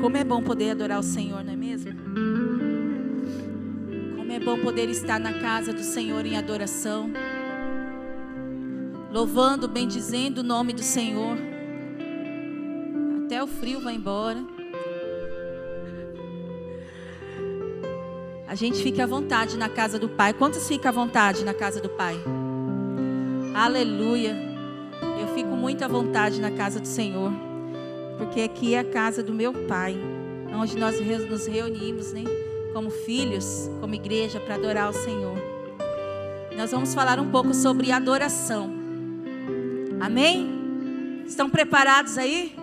Como é bom poder adorar o Senhor, não é mesmo? Como é bom poder estar na casa do Senhor em adoração, louvando, bendizendo o nome do Senhor. Até o frio vai embora. A gente fica à vontade na casa do Pai. Quantos ficam à vontade na casa do Pai? Aleluia. Eu fico muito à vontade na casa do Senhor, porque aqui é a casa do meu Pai, onde nós nos reunimos, né? Como filhos, como igreja, para adorar o Senhor. Nós vamos falar um pouco sobre adoração. Amém? Estão preparados aí?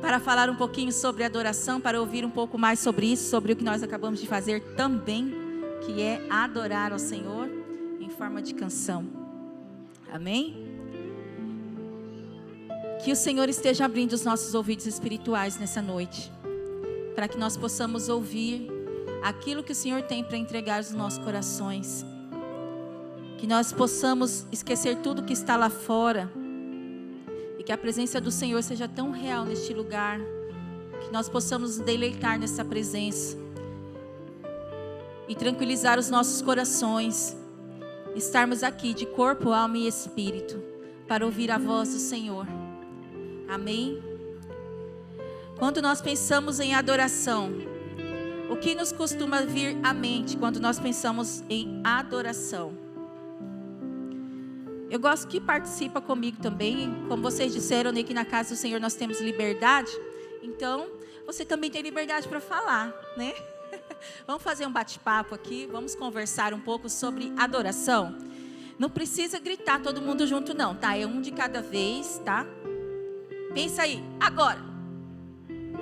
Para falar um pouquinho sobre adoração, para ouvir um pouco mais sobre isso, sobre o que nós acabamos de fazer também, que é adorar ao Senhor em forma de canção. Amém? Que o Senhor esteja abrindo os nossos ouvidos espirituais nessa noite, para que nós possamos ouvir aquilo que o Senhor tem para entregar aos nossos corações. Que nós possamos esquecer tudo que está lá fora, e que a presença do Senhor seja tão real neste lugar, que nós possamos nos deleitar nessa presença e tranquilizar os nossos corações, estarmos aqui de corpo, alma e espírito, para ouvir a voz do Senhor. Amém? Quando nós pensamos em adoração, o que nos costuma vir à mente quando nós pensamos em adoração? Eu gosto que participa comigo também. Como vocês disseram, aqui na casa do Senhor nós temos liberdade. Então, você também tem liberdade para falar, né? Vamos fazer um bate-papo aqui. Vamos conversar um pouco sobre adoração. Não precisa gritar todo mundo junto não, tá? É um de cada vez, tá? Pensa aí, agora.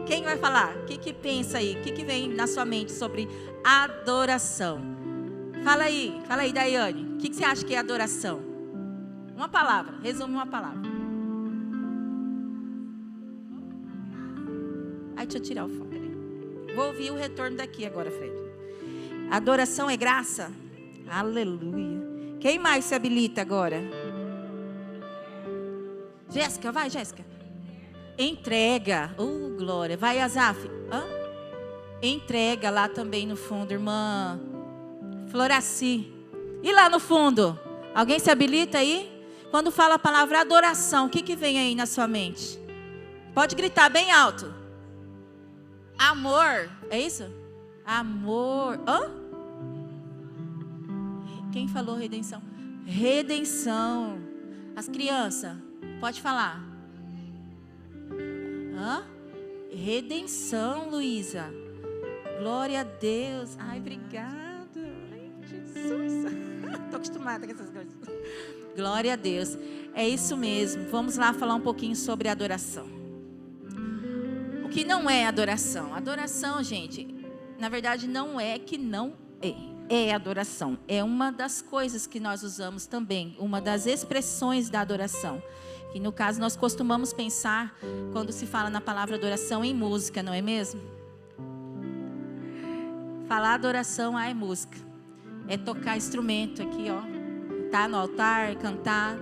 Quem vai falar? O que pensa aí? O que vem na sua mente sobre adoração? Fala aí, Daiane. O que você acha que é adoração? Uma palavra, resume uma palavra. Aí, deixa eu tirar o fone, peraí. Vou ouvir o retorno daqui agora, Fred. Adoração é graça? Aleluia. Quem mais se habilita agora? Jéssica, vai, Jéssica. Entrega. Glória. Vai, Azaf. Entrega lá também no fundo, irmã Floraci. E lá no fundo? Alguém se habilita aí? Quando fala a palavra adoração, o que vem aí na sua mente? Pode gritar bem alto. Amor, é isso? Amor. Quem falou redenção? Redenção. As crianças, pode falar. Redenção, Luísa. Glória a Deus. Ai, obrigado. Ai, Jesus. Estou acostumada com essas coisas. Glória a Deus. É isso mesmo. Vamos lá falar um pouquinho sobre adoração. O que não é adoração? Adoração, gente, na verdade não é que não é. É adoração. É uma das coisas que nós usamos também. Uma das expressões da adoração. Que no caso nós costumamos pensar, quando se fala na palavra adoração, em música, não é mesmo? Falar adoração, é música. É tocar instrumento aqui, ó. Tá no altar, cantar.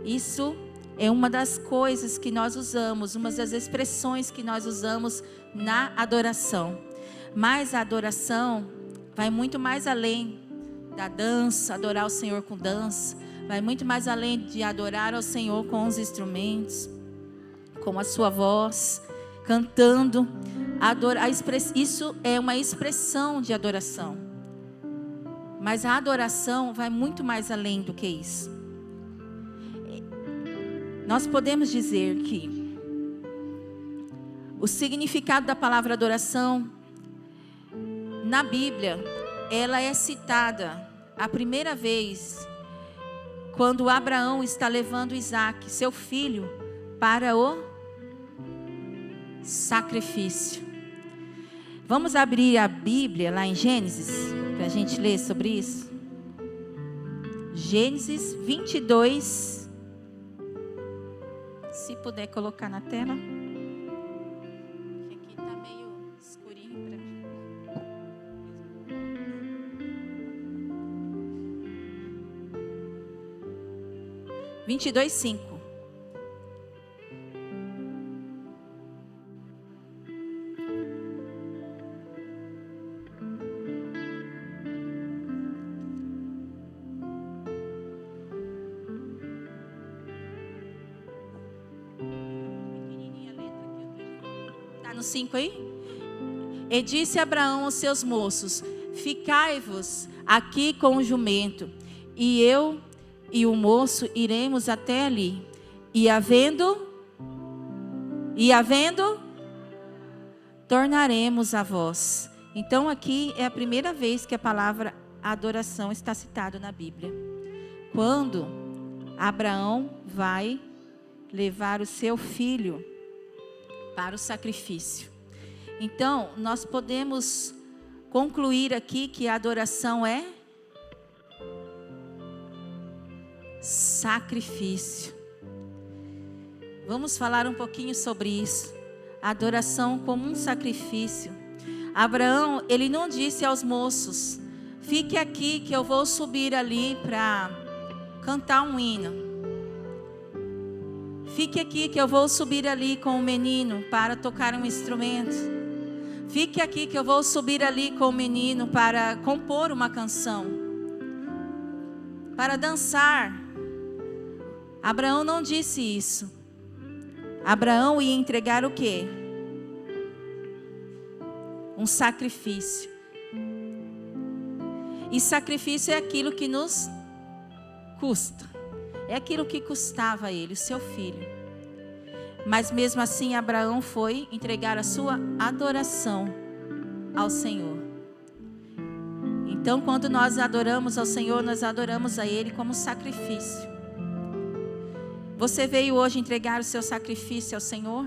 Isso é uma das coisas que nós usamos, uma das expressões que nós usamos na adoração. Mas a adoração vai muito mais além da dança, adorar o Senhor com dança. Vai muito mais além de adorar ao Senhor com os instrumentos, com a sua voz, cantando. Isso é uma expressão de adoração. Mas a adoração vai muito mais além do que isso. Nós podemos dizer que o significado da palavra adoração na Bíblia, ela é citada a primeira vez quando Abraão está levando Isaac, seu filho, para o sacrifício. Vamos abrir a Bíblia lá em Gênesis, para a gente ler sobre isso. Gênesis 22. Se puder colocar na tela. Que aqui está meio escurinho para mim. 22:5. no 5 aí? E disse Abraão aos seus moços: ficai-vos aqui com o jumento, e eu e o moço iremos até ali. E havendo, tornaremos a vós. Então aqui é a primeira vez que a palavra adoração está citada na Bíblia. Quando Abraão vai levar o seu filho para o sacrifício. Então, nós podemos concluir aqui que a adoração é sacrifício. Vamos falar um pouquinho sobre isso. A adoração como um sacrifício. Abraão, ele não disse aos moços: fique aqui que eu vou subir ali para cantar um hino. Fique aqui que eu vou subir ali com o menino para tocar um instrumento. Fique aqui que eu vou subir ali com o menino para compor uma canção. Para dançar. Abraão não disse isso. Abraão ia entregar o quê? Um sacrifício. E sacrifício é aquilo que nos custa. É aquilo que custava a ele, o seu filho. Mas mesmo assim Abraão foi entregar a sua adoração ao Senhor. Então quando nós adoramos ao Senhor, nós adoramos a Ele como sacrifício. Você veio hoje entregar o seu sacrifício ao Senhor?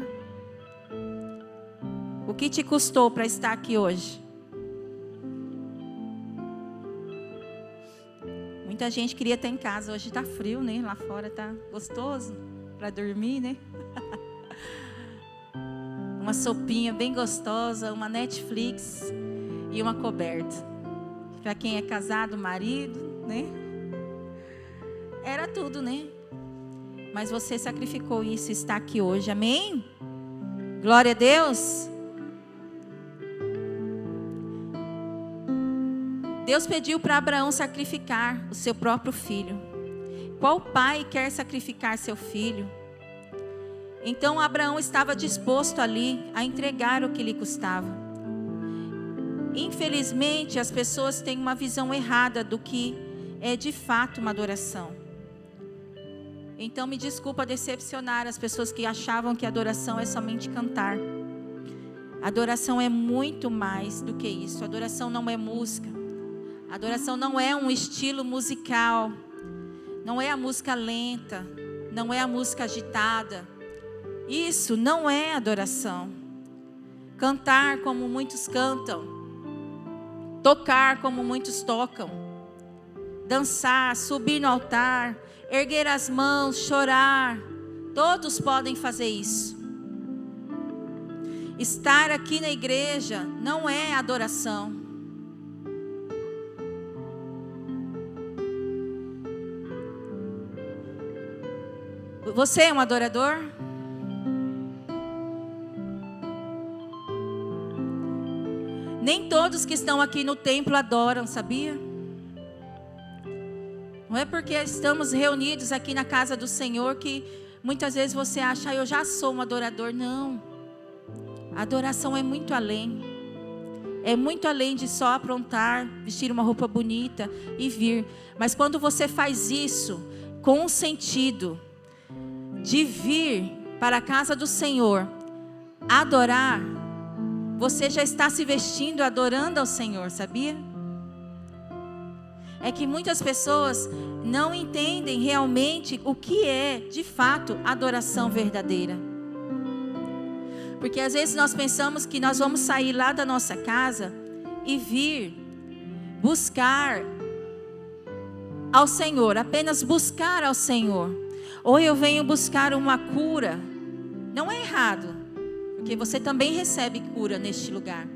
O que te custou para estar aqui hoje? Muita gente queria estar em casa, hoje está frio, né? Lá fora está gostoso para dormir, né? Uma sopinha bem gostosa, uma Netflix e uma coberta. Para quem é casado, marido, né? Era tudo, né? Mas você sacrificou isso e está aqui hoje, amém? Glória a Deus. Deus pediu para Abraão sacrificar o seu próprio filho. Qual pai quer sacrificar seu filho? Então Abraão estava disposto ali a entregar o que lhe custava. Infelizmente, as pessoas têm uma visão errada do que é de fato uma adoração. Então me desculpa decepcionar as pessoas que achavam que adoração é somente cantar. Adoração é muito mais do que isso. Adoração não é música. Adoração não é um estilo musical. Não é a música lenta. Não é a música agitada. Isso não é adoração. Cantar como muitos cantam. Tocar como muitos tocam. Dançar, subir no altar, erguer as mãos, chorar. Todos podem fazer isso. Estar aqui na igreja não é adoração. Você é um adorador? Nem todos que estão aqui no templo adoram, sabia? Não é porque estamos reunidos aqui na casa do Senhor que muitas vezes você acha: eu já sou um adorador. Não. A adoração é muito além. É muito além de só aprontar, vestir uma roupa bonita e vir. Mas quando você faz isso com o sentido de vir para a casa do Senhor, adorar, você já está se vestindo, adorando ao Senhor, sabia? É que muitas pessoas não entendem realmente o que é, de fato, adoração verdadeira. Porque às vezes nós pensamos que nós vamos sair lá da nossa casa e vir buscar ao Senhor, apenas buscar ao Senhor. Ou eu venho buscar uma cura. Não é errado, porque você também recebe cura neste lugar.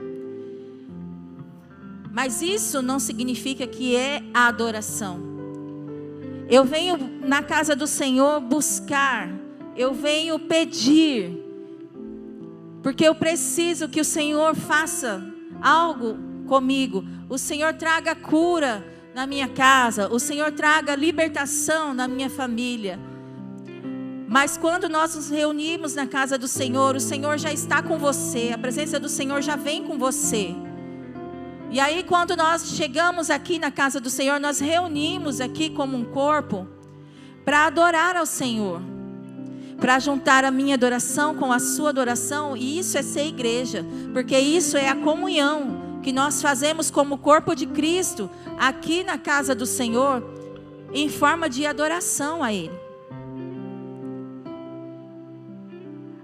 Mas isso não significa que é a adoração. Eu venho na casa do Senhor buscar, eu venho pedir, porque eu preciso que o Senhor faça algo comigo. O Senhor traga cura na minha casa, o Senhor traga libertação na minha família. Mas quando nós nos reunimos na casa do Senhor, o Senhor já está com você, a presença do Senhor já vem com você. E aí quando nós chegamos aqui na casa do Senhor, nós reunimos aqui como um corpo para adorar ao Senhor, para juntar a minha adoração com a sua adoração, e isso é ser igreja, porque isso é a comunhão que nós fazemos como corpo de Cristo, aqui na casa do Senhor, em forma de adoração a Ele.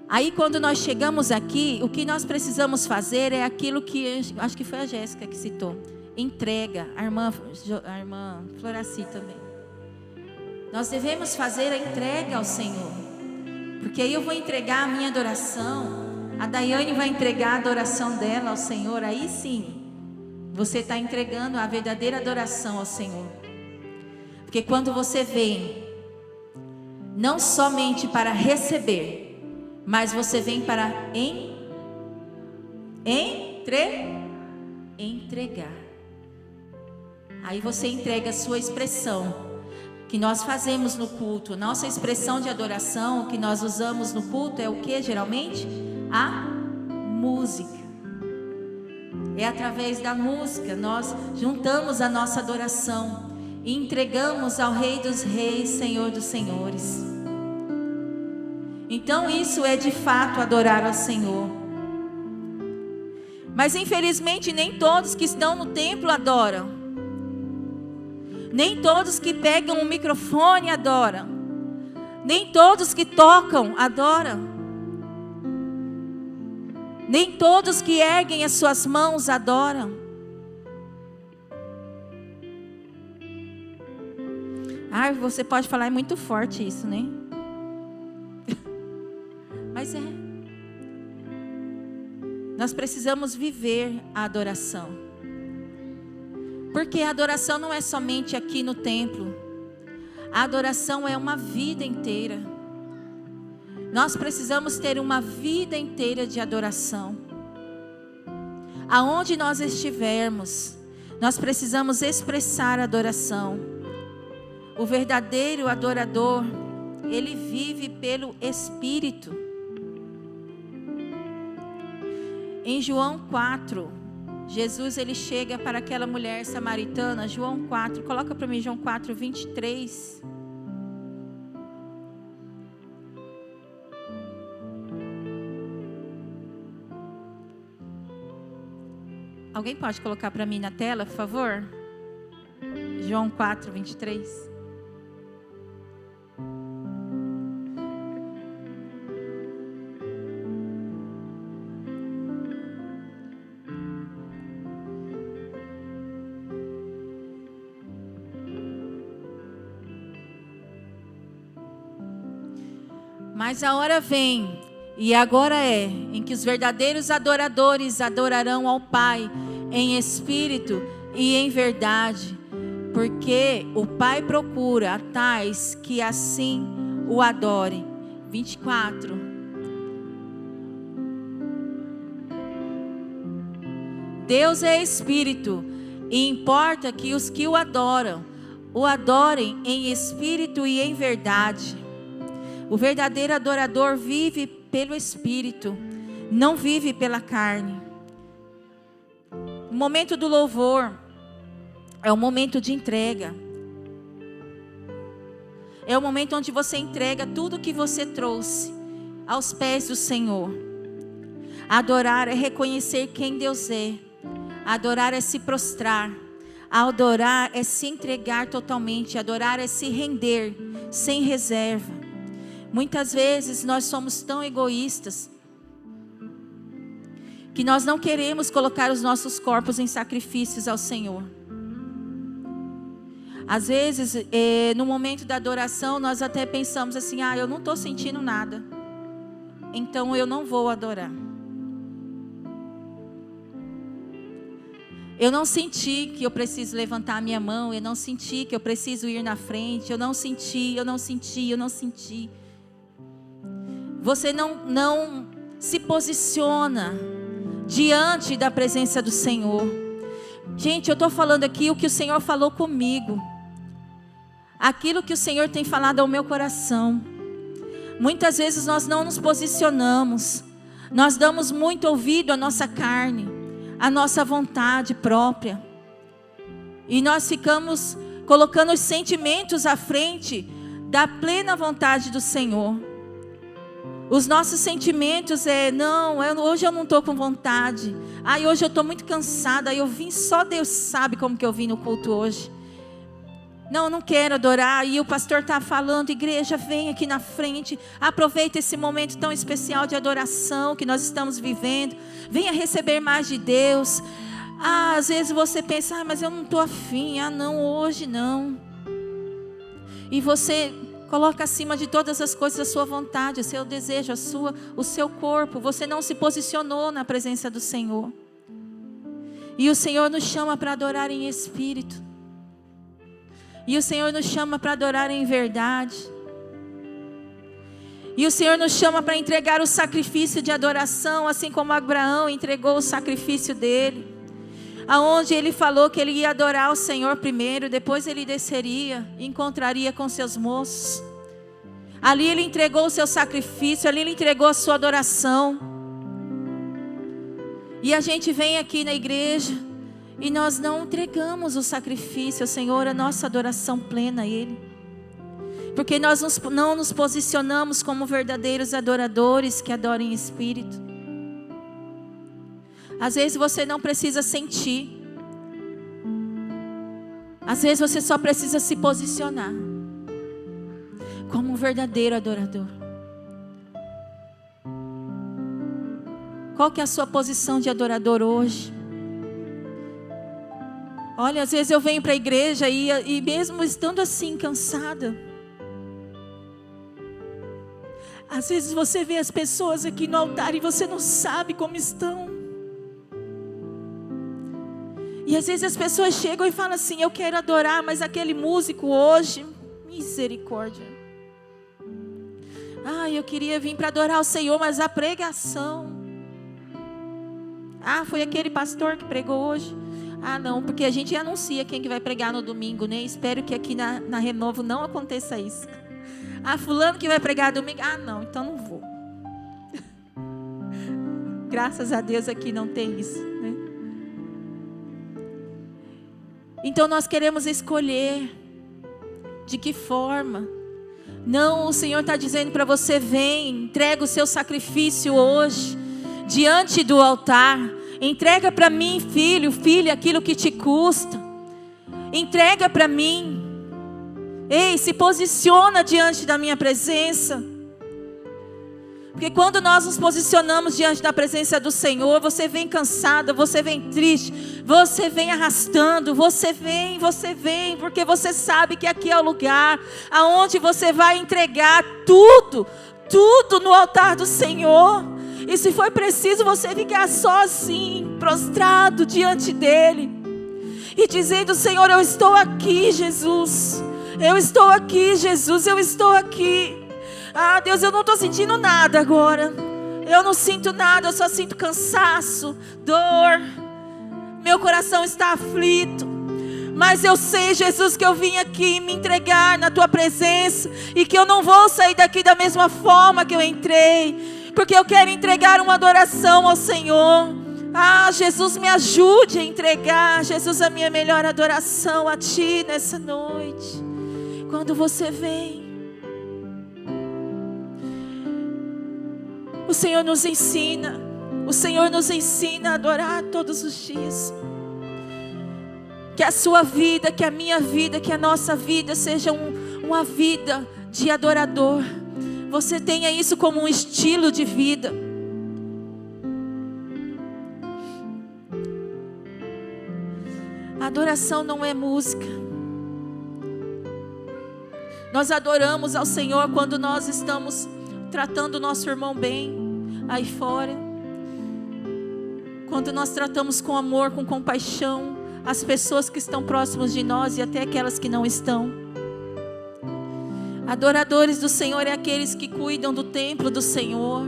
Aí quando nós chegamos aqui, o que nós precisamos fazer é aquilo que, acho que foi a Jéssica que citou, entrega, a irmã Floraci também. Nós devemos fazer a entrega ao Senhor, porque aí eu vou entregar a minha adoração, a Daiane vai entregar a adoração dela ao Senhor, aí sim, você está entregando a verdadeira adoração ao Senhor. Porque quando você vem, não somente para receber, mas você vem para entregar. Aí você entrega a sua expressão, que nós fazemos no culto. Nossa expressão de adoração que nós usamos no culto é o que geralmente? A música. É através da música nós juntamos a nossa adoração e entregamos ao Rei dos Reis, Senhor dos Senhores. Então isso é de fato adorar ao Senhor. Mas infelizmente nem todos que estão no templo adoram. Nem todos que pegam o microfone adoram. Nem todos que tocam adoram. Nem todos que erguem as suas mãos adoram. Ah, você pode falar, é muito forte isso, né? Mas é. Nós precisamos viver a adoração. Porque a adoração não é somente aqui no templo. A adoração é uma vida inteira. Nós precisamos ter uma vida inteira de adoração. Aonde nós estivermos, nós precisamos expressar a adoração. O verdadeiro adorador, ele vive pelo Espírito. Em João 4, Jesus ele chega para aquela mulher samaritana. João 4, coloca para mim João 4, 23. Alguém pode colocar para mim na tela, por favor? João 4, 23. Mas a hora vem, e agora é, em que os verdadeiros adoradores adorarão ao Pai em espírito e em verdade, porque o Pai procura a tais que assim o adorem. 24. Deus é espírito, e importa que os que o adorem em espírito e em verdade. O verdadeiro adorador vive pelo Espírito, não vive pela carne. O momento do louvor é o momento de entrega. É o momento onde você entrega tudo que você trouxe aos pés do Senhor. Adorar é reconhecer quem Deus é. Adorar é se prostrar. Adorar é se entregar totalmente. Adorar é se render sem reserva. Muitas vezes nós somos tão egoístas que nós não queremos colocar os nossos corpos em sacrifícios ao Senhor. Às vezes, no momento da adoração, nós até pensamos assim: eu não estou sentindo nada, então eu não vou adorar. Eu não senti que eu preciso levantar a minha mão, eu não senti que eu preciso ir na frente, eu não senti. Você não se posiciona diante da presença do Senhor. Gente, eu estou falando aqui o que o Senhor falou comigo. Aquilo que o Senhor tem falado ao meu coração. Muitas vezes nós não nos posicionamos. Nós damos muito ouvido à nossa carne, à nossa vontade própria. E nós ficamos colocando os sentimentos à frente da plena vontade do Senhor. Os nossos sentimentos hoje eu não estou com vontade. Hoje eu estou muito cansada. Eu vim, só Deus sabe como que eu vim no culto hoje. Não quero adorar. E o pastor está falando, igreja, vem aqui na frente. Aproveita esse momento tão especial de adoração que nós estamos vivendo. Venha receber mais de Deus. Às vezes você pensa, mas eu não estou afim. Não, hoje não. E você coloca acima de todas as coisas a sua vontade, o seu desejo, o seu corpo. Você não se posicionou na presença do Senhor. E o Senhor nos chama para adorar em espírito. E o Senhor nos chama para adorar em verdade. E o Senhor nos chama para entregar o sacrifício de adoração, assim como Abraão entregou o sacrifício dele. Aonde ele falou que ele ia adorar o Senhor primeiro, depois ele desceria e encontraria com seus moços. Ali ele entregou o seu sacrifício, ali ele entregou a sua adoração. E a gente vem aqui na igreja e nós não entregamos o sacrifício ao Senhor, a nossa adoração plena a Ele. Porque nós não nos posicionamos como verdadeiros adoradores que adoram em espírito. Às vezes você não precisa sentir. Às vezes você só precisa se posicionar como um verdadeiro adorador. Qual que é a sua posição de adorador hoje? Olha, às vezes eu venho para a igreja e mesmo estando assim, cansada. Às vezes você vê as pessoas aqui no altar e você não sabe como estão. E às vezes as pessoas chegam e falam assim, eu quero adorar, mas aquele músico hoje, misericórdia. Eu queria vir para adorar o Senhor, mas a pregação. Foi aquele pastor que pregou hoje. Não, porque a gente anuncia quem que vai pregar no domingo, né? Espero que aqui na Renovo não aconteça isso. Fulano que vai pregar domingo. Não, então não vou. Graças a Deus aqui não tem isso, né? Então nós queremos escolher de que forma. Não, o Senhor está dizendo para você, vem, entrega o seu sacrifício hoje, diante do altar. Entrega para mim, filho, filha, aquilo que te custa. Entrega para mim. Ei, se posiciona diante da minha presença. Porque quando nós nos posicionamos diante da presença do Senhor, você vem cansada, você vem triste, você vem arrastando, você vem, porque você sabe que aqui é o lugar aonde você vai entregar tudo no altar do Senhor. E se for preciso você ficar só assim, prostrado diante dEle. E dizendo, Senhor, eu estou aqui, Jesus. Eu estou aqui, Jesus, eu estou aqui. Deus, eu não estou sentindo nada agora. Eu não sinto nada, eu só sinto cansaço, dor. Meu coração está aflito. Mas eu sei, Jesus, que eu vim aqui me entregar na Tua presença. E que eu não vou sair daqui da mesma forma que eu entrei. Porque eu quero entregar uma adoração ao Senhor. Jesus, me ajude a entregar, Jesus, a minha melhor adoração a Ti nessa noite. Quando você vem, o Senhor nos ensina a adorar todos os dias. Que a sua vida, que a minha vida, que a nossa vida seja uma vida de adorador. Você tenha isso como um estilo de vida. A adoração não é música. Nós adoramos ao Senhor quando nós estamos tratando o nosso irmão bem aí fora. Quando nós tratamos com amor, com compaixão as pessoas que estão próximas de nós e até aquelas que não estão. Adoradores do Senhor é aqueles que cuidam do templo do Senhor.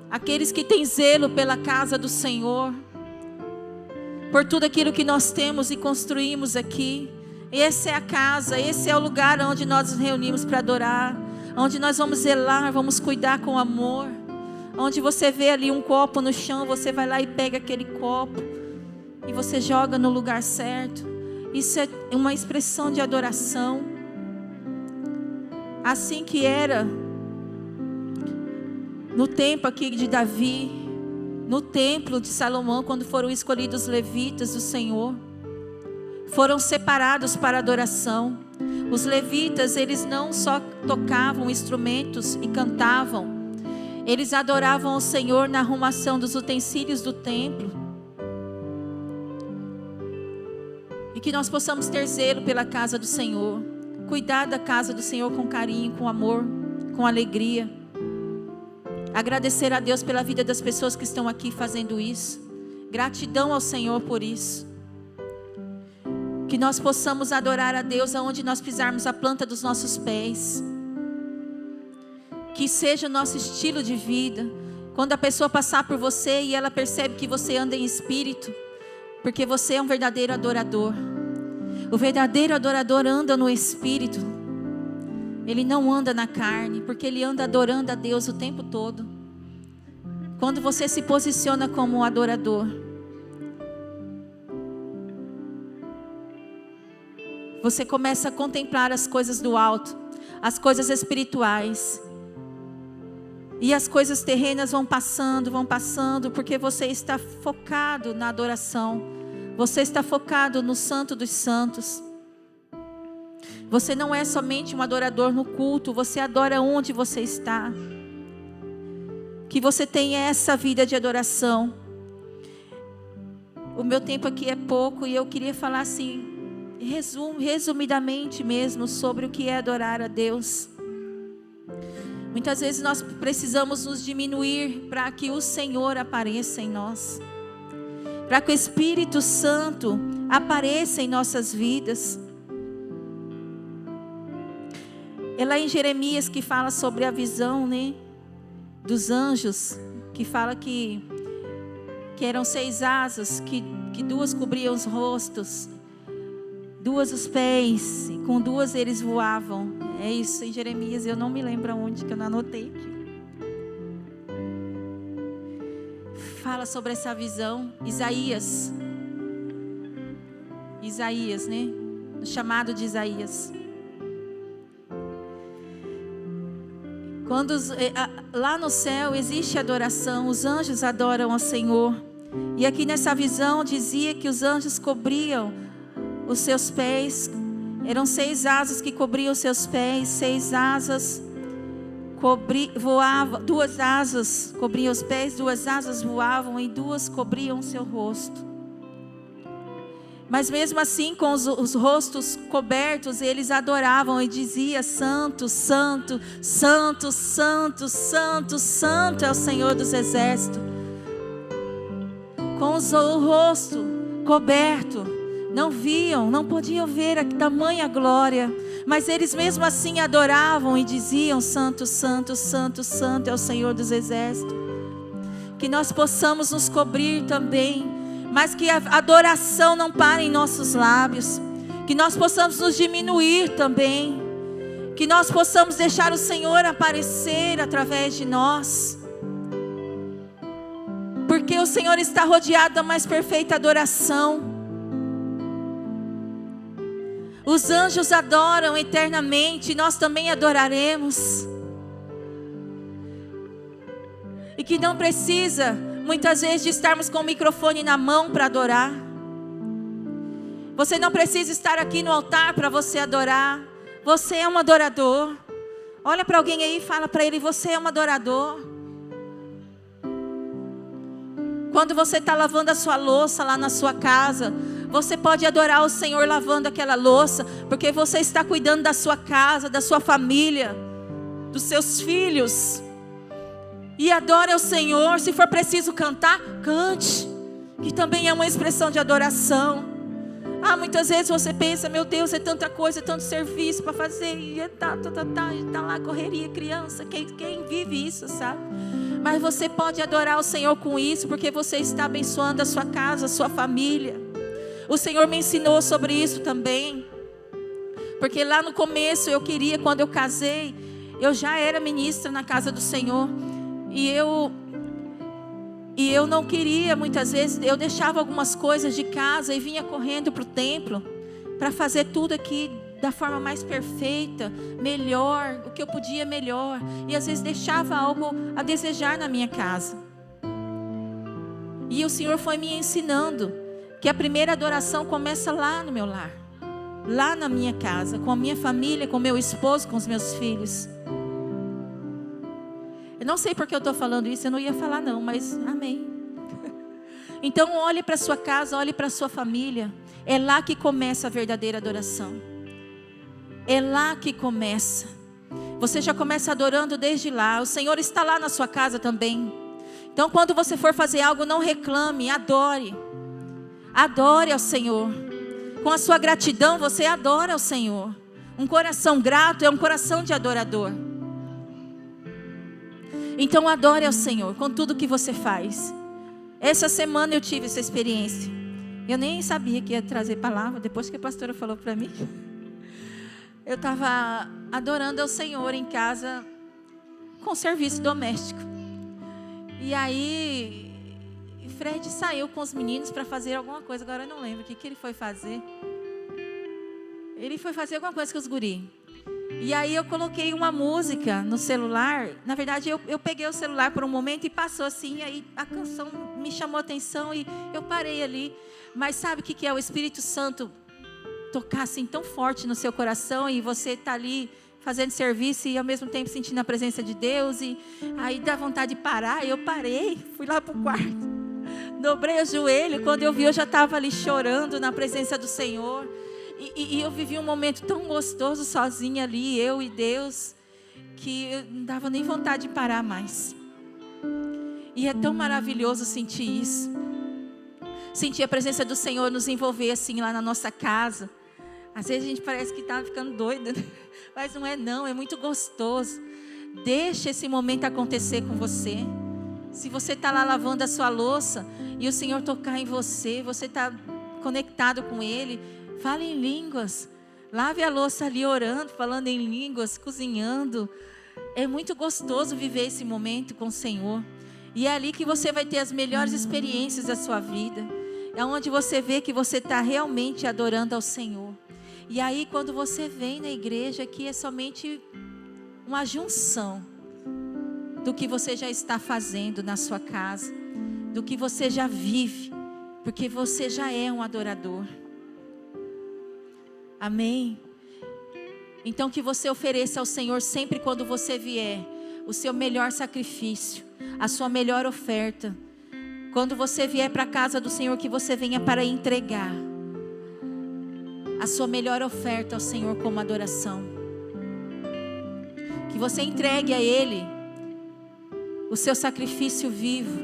Aqueles que têm zelo pela casa do Senhor. Por tudo aquilo que nós temos e construímos aqui. Essa é a casa, esse é o lugar onde nós nos reunimos para adorar. onde nós vamos zelar, vamos cuidar com amor. Onde você vê ali um copo no chão, você vai lá e pega aquele copo e você joga no lugar certo. Isso é uma expressão de adoração. Assim que era no tempo aqui de Davi, no templo de Salomão, quando foram escolhidos os levitas do Senhor, foram separados para adoração. Os levitas, eles não só tocavam instrumentos e cantavam, eles adoravam o Senhor na arrumação dos utensílios do templo. E que nós possamos ter zelo pela casa do Senhor, cuidar da casa do Senhor com carinho, com amor, com alegria. Agradecer a Deus pela vida das pessoas que estão aqui fazendo isso. Gratidão ao Senhor por isso. Que nós possamos adorar a Deus aonde nós pisarmos a planta dos nossos pés. Que seja o nosso estilo de vida. Quando a pessoa passar por você e ela percebe que você anda em espírito, porque você é um verdadeiro adorador. O verdadeiro adorador anda no espírito. Ele não anda na carne, porque ele anda adorando a Deus o tempo todo. Quando você se posiciona como um adorador, você começa a contemplar as coisas do alto, as coisas espirituais. E as coisas terrenas vão passando, porque você está focado na adoração. Você está focado no Santo dos Santos. Você não é somente um adorador no culto, você adora onde você está. Que você tenha essa vida de adoração. O meu tempo aqui é pouco e eu queria falar assim, resumidamente mesmo, sobre o que é adorar a Deus. Muitas vezes nós precisamos nos diminuir para que o Senhor apareça em nós. Para que o Espírito Santo apareça em nossas vidas. É lá em Jeremias que fala sobre a visão, né, dos anjos. Que fala que eram 6 asas, que 2 cobriam os rostos, 2 os pés, e com 2 eles voavam. É isso em Jeremias, eu não me lembro onde, que eu não anotei aqui. Fala sobre essa visão. Isaías, né? O chamado de Isaías. Quando lá no céu existe adoração, os anjos adoram ao Senhor. E aqui nessa visão dizia que os anjos cobriam os seus pés. Eram 6 asas que cobriam os seus pés, 6 asas voavam, 2 asas cobriam os pés, 2 asas voavam e 2 cobriam o seu rosto. Mas mesmo assim, com os rostos cobertos, eles adoravam e diziam: Santo, Santo, Santo, Santo, Santo, Santo é o Senhor dos Exércitos. Com o rosto coberto, não viam, não podiam ver a tamanha glória, mas eles mesmo assim adoravam e diziam: Santo, Santo, Santo, Santo é o Senhor dos Exércitos. Que nós possamos nos cobrir também, mas que a adoração não pare em nossos lábios. Que nós possamos nos diminuir também. Que nós possamos deixar o Senhor aparecer através de nós. Porque o Senhor está rodeado da mais perfeita adoração. Os anjos adoram eternamente, nós também adoraremos. E que não precisa, muitas vezes, de estarmos com o microfone na mão para adorar. Você não precisa estar aqui no altar para você adorar. Você é um adorador. Olha para alguém aí e fala para ele: você é um adorador. Quando você está lavando a sua louça lá na sua casa, você pode adorar o Senhor lavando aquela louça, porque você está cuidando da sua casa, da sua família, dos seus filhos. E adore ao Senhor. Se for preciso cantar, cante, que também é uma expressão de adoração. Muitas vezes você pensa: meu Deus, é tanta coisa, é tanto serviço para fazer, e tá lá correria, criança, quem vive isso, sabe? Mas você pode adorar o Senhor com isso, porque você está abençoando a sua casa, a sua família. O Senhor me ensinou sobre isso também. Porque lá no começo quando eu casei, Eu já era ministra na casa do Senhor. E eu não queria, muitas vezes, eu deixava algumas coisas de casa e vinha correndo para o templo para fazer tudo aqui da forma mais perfeita, melhor, o que eu podia melhor. E às vezes deixava algo a desejar na minha casa. E o Senhor foi me ensinando que a primeira adoração começa lá no meu lar, lá na minha casa, com a minha família, com meu esposo, com os meus filhos. Eu não sei porque eu estou falando isso, eu não ia falar não, mas amém. Então olhe para a sua casa, olhe para a sua família. É lá que começa a verdadeira adoração. É lá que começa. Você já começa adorando desde lá. O Senhor está lá na sua casa também. Então quando você for fazer algo, não reclame, adore. Adore ao Senhor. Com a sua gratidão você adora ao Senhor. Um coração grato é um coração de adorador. Então adore ao Senhor com tudo que você faz. Essa semana eu tive essa experiência. Eu nem sabia que ia trazer palavra, depois que a pastora falou para mim. Eu estava adorando ao Senhor em casa com serviço doméstico. E aí Fred saiu com os meninos para fazer alguma coisa. Agora eu não lembro o que ele foi fazer. Ele foi fazer alguma coisa com os guri. E aí eu coloquei uma música no celular. Na verdade eu peguei o celular por um momento e passou assim. Aí a canção me chamou a atenção e eu parei ali. Mas sabe o que é o Espírito Santo tocar assim tão forte no seu coração e você está ali fazendo serviço e ao mesmo tempo sentindo a presença de Deus, e aí dá vontade de parar. Eu parei, fui lá para o quarto, dobrei o joelho. Quando eu vi, eu já estava ali chorando na presença do Senhor, e eu vivi um momento tão gostoso sozinha ali, eu e Deus, que eu não dava nem vontade de parar mais. E é tão maravilhoso sentir isso, sentir a presença do Senhor nos envolver assim lá na nossa casa. Às vezes a gente parece que está ficando doida, né? Mas não é não, é muito gostoso. Deixa esse momento acontecer com você. Se você está lá lavando a sua louça e o Senhor tocar em você, você está conectado com Ele, fale em línguas. Lave a louça ali orando, falando em línguas, cozinhando. É muito gostoso viver esse momento com o Senhor. E é ali que você vai ter as melhores experiências da sua vida. É onde você vê que você está realmente adorando ao Senhor. E aí quando você vem na igreja, que é somente uma junção do que você já está fazendo na sua casa, do que você já vive, porque você já é um adorador. Amém? Então que você ofereça ao Senhor sempre quando você vier, o seu melhor sacrifício, a sua melhor oferta. Quando você vier para a casa do Senhor, que você venha para entregar a sua melhor oferta ao Senhor como adoração. Que você entregue a Ele o seu sacrifício vivo,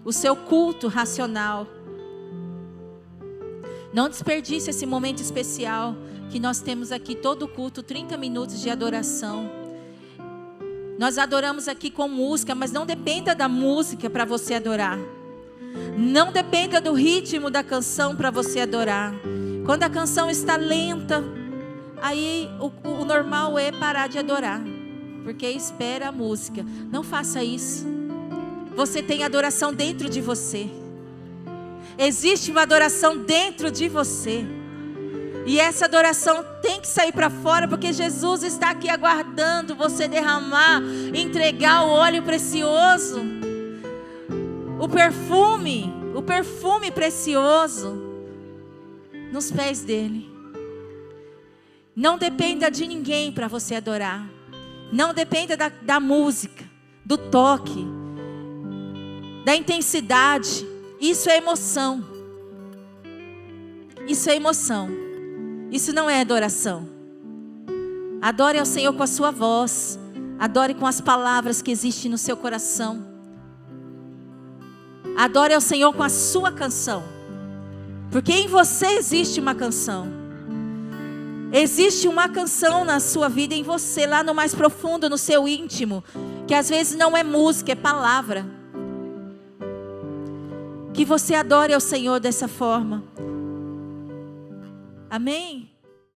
o seu culto racional. Não desperdice esse momento especial que nós temos aqui, todo o culto, 30 minutos de adoração. Nós adoramos aqui com música, mas não dependa da música para você adorar. Não dependa do ritmo da canção para você adorar. Quando a canção está lenta, aí o normal é parar de adorar, porque espera a música. Não faça isso. Você tem adoração dentro de você. Existe uma adoração dentro de você. E essa adoração tem que sair para fora, porque Jesus está aqui aguardando você derramar, entregar o óleo precioso, o perfume precioso nos pés dele. Não dependa de ninguém para você adorar. Não dependa da música, do toque, da intensidade. Isso é emoção. Isso é emoção. Isso não é adoração. Adore ao Senhor com a sua voz. Adore com as palavras que existem no seu coração. Adore ao Senhor com a sua canção. Porque em você existe uma canção. Existe uma canção na sua vida, em você, lá no mais profundo, no seu íntimo. Que às vezes não é música, é palavra. Que você adore ao Senhor dessa forma. Amém?